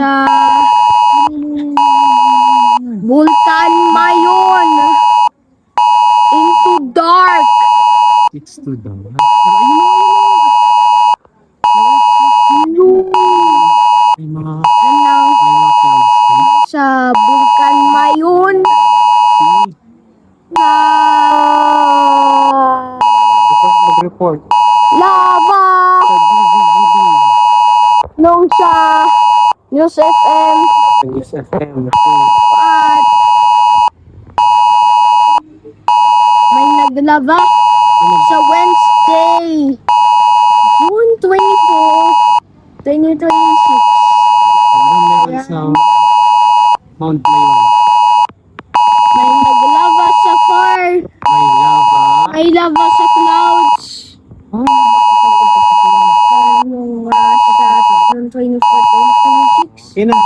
sa Vulcan Mayon. Into dark. It's too dark. May mga clouds Sa Vulcan Mayon See? na Ito mag-report lava sa DZGB. nung sa News FM News FM. at may naglaba sa Wednesday, June 24, 2026. Parang meron sa Mount Mayon. May naglaba sa far, May lava. may lava sa clouds. Oh, bakit napunta sa clouds? Nung sa June 24, 2026. Ina,